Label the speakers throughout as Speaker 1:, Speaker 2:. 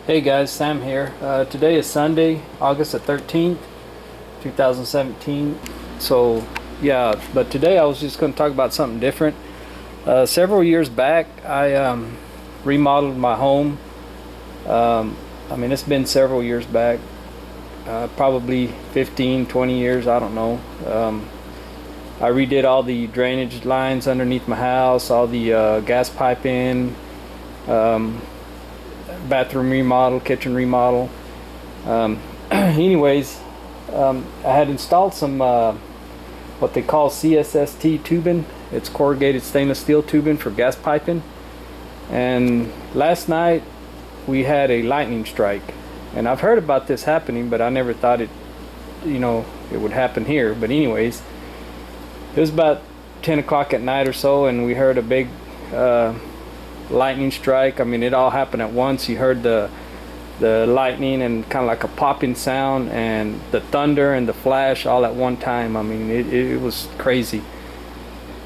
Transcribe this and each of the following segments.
Speaker 1: Hey guys, Sam here. Today is Sunday, August the 13th, 2017. So, yeah, but today I was just going to talk about something different. Several years back, I remodeled my home. I mean, it's been several years back, probably 15, 20 years, I don't know. I redid all the drainage lines underneath my house, all the gas piping, bathroom remodel, kitchen remodel. Anyways, I had installed some what they call CSST tubing. It's corrugated stainless steel tubing for gas piping. And last night we had a lightning strike. And I've heard about this happening, but I never thought it would happen here. But anyways, it was about 10 o'clock at night or so, and we heard a big lightning strike. I mean, it all happened at once. You heard the lightning and kind of like a popping sound, and the thunder and the flash all at one time. I mean, it was crazy.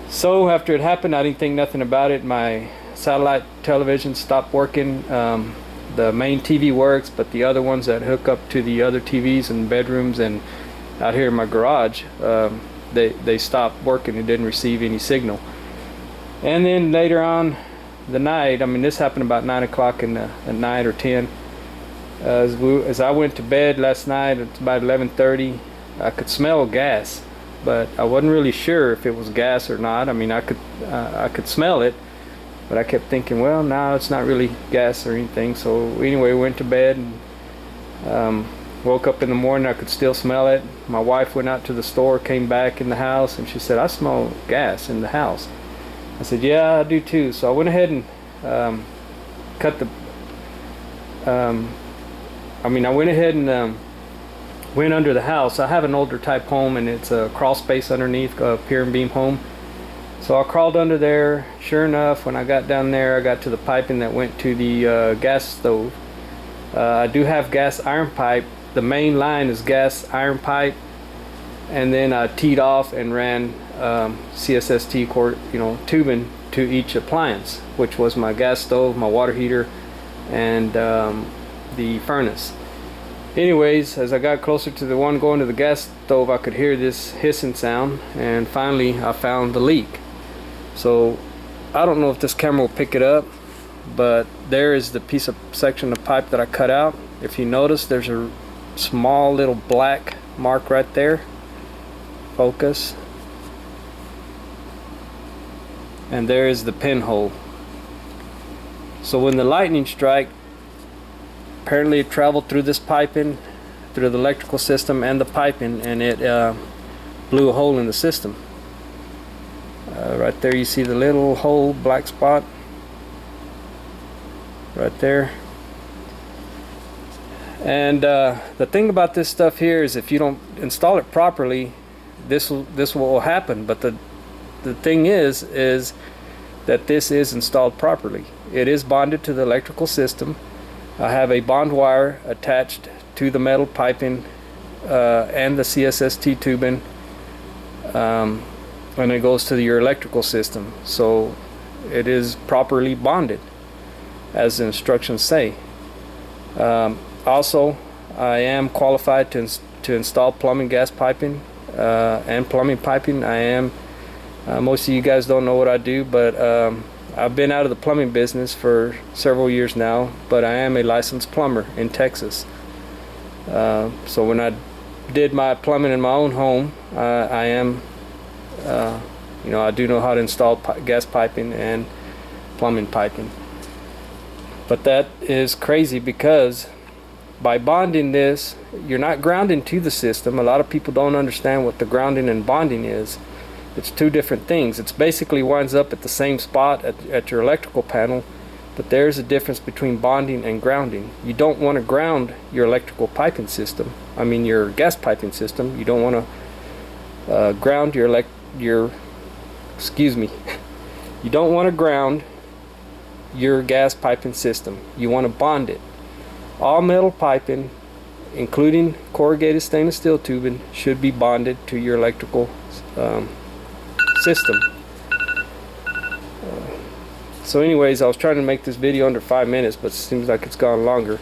Speaker 1: So after it happened, I didn't think nothing about it. My satellite television stopped working. The main TV works, but the other ones that hook up to the other TVs in bedrooms and out here in my garage, they stopped working. It didn't receive any signal. And then later on the night, I mean, this happened about 9 o'clock at night or 10. As I went to bed last night, it's about 11:30. I could smell gas, but I wasn't really sure if it was gas or not. I mean, I could smell it, but I kept thinking, well, no, it's not really gas or anything. So anyway, went to bed and woke up in the morning. I could still smell it. My wife went out to the store, came back in the house, and she said, "I smell gas in the house." I said, "Yeah, I do too." So I went ahead and I went ahead and went under the house. I have an older type home, and it's a crawl space underneath, a pier and beam home. So I crawled under there. Sure enough, when I got down there, I got to the piping that went to the gas stove. I do have gas iron pipe. The main line is gas iron pipe, and then I teed off and ran CSST tubing to each appliance, which was my gas stove, my water heater, and the furnace. Anyways, as I got closer to the one going to the gas stove, I could hear this hissing sound, and finally I found the leak. So I don't know if this camera will pick it up, but there is the piece of section of pipe that I cut out. If you notice, there's a small little black mark right there. Focus. And there is the pinhole. So when the lightning struck, apparently it traveled through this piping, through the electrical system and the piping, and it blew a hole in the system. Right there you see the little hole, black spot right there. And the thing about this stuff here is, if you don't install it properly, this will happen. But the thing is that this is installed properly. It is bonded to the electrical system. I have a bond wire attached to the metal piping and the CSST tubing, and it goes to your electrical system. So it is properly bonded, as the instructions say. Also, I am qualified to install plumbing, gas piping, and plumbing piping. I am. Most of you guys don't know what I do, but I've been out of the plumbing business for several years now, but I am a licensed plumber in Texas. So when I did my plumbing in my own home, I am, I do know how to install gas piping and plumbing piping. But that is crazy, because by bonding this, you're not grounding to the system. A lot of people don't understand what the grounding and bonding is. It's two different things. It's basically winds up at the same spot at your electrical panel, but there's a difference between bonding and grounding. You don't want to ground your electrical piping system. I mean your gas piping system. You don't want to ground you don't want to ground your gas piping system. You want to bond it. All metal piping, including corrugated stainless steel tubing, should be bonded to your electrical system. So anyways, I was trying to make this video under 5 minutes, but it seems like it's gone longer.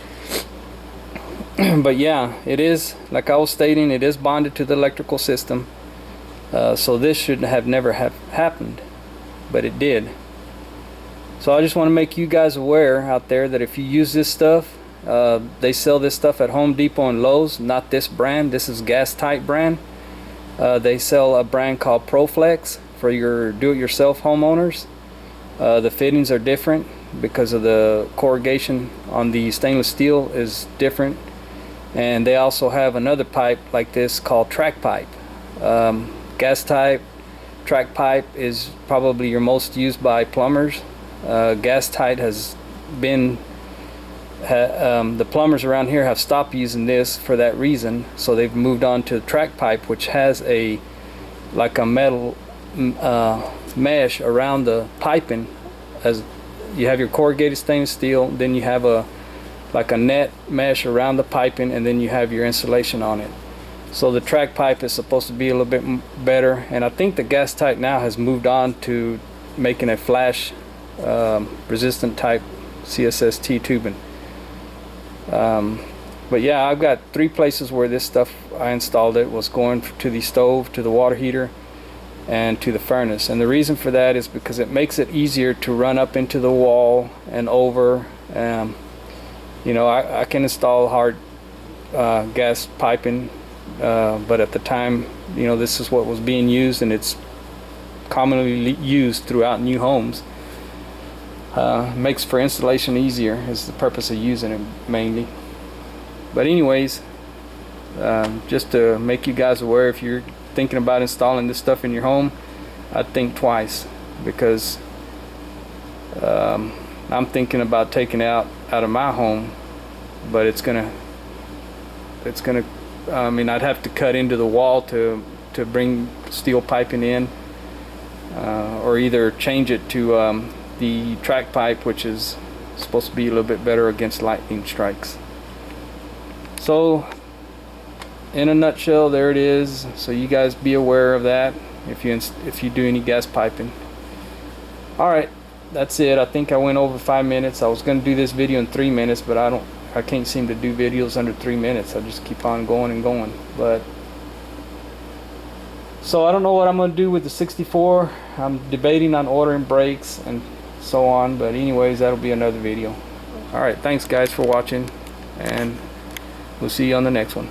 Speaker 1: But yeah, it is, like I was stating, it is bonded to the electrical system. So this should have never have happened, but it did. So I just want to make you guys aware out there that if you use this stuff, they sell this stuff at Home Depot and Lowe's. Not this brand, this is gas tight brand. They sell a brand called ProFlex for your do-it-yourself homeowners. The fittings are different because of the corrugation on the stainless steel is different. And they also have another pipe like this called track pipe. Gas type track pipe is probably your most used by plumbers. Gas tight has been the plumbers around here have stopped using this for that reason, so they've moved on to track pipe, which has a like a metal mesh around the piping. As you have your corrugated stainless steel, then you have a like a net mesh around the piping, and then you have your insulation on it. So the track pipe is supposed to be a little bit better, and I think the gas tight now has moved on to making a flash resistant type CSST tubing. But yeah, I've got 3 places where this stuff I installed it was going to the stove, to the water heater, and to the furnace. And the reason for that is because it makes it easier to run up into the wall and over. You know, I can install hard gas piping, but at the time, you know, this is what was being used, and it's commonly used throughout new homes. Makes for installation easier is the purpose of using it mainly. But anyways, just to make you guys aware, if you're thinking about installing this stuff in your home, I'd think twice, because I'm thinking about taking it out of my home, but it's gonna I mean, I'd have to cut into the wall to bring steel piping in, or either change it to the track pipe, which is supposed to be a little bit better against lightning strikes. So in a nutshell, there it is. So you guys be aware of that if you do any gas piping. Alright, that's it. I think I went over 5 minutes. I was going to do this video in 3 minutes, but I can't seem to do videos under 3 minutes. I just keep on going and going. But so I don't know what I'm going to do with the 64. I'm debating on ordering brakes and so on, but anyways, that'll be another video. Alright, thanks guys for watching, and we'll see you on the next one.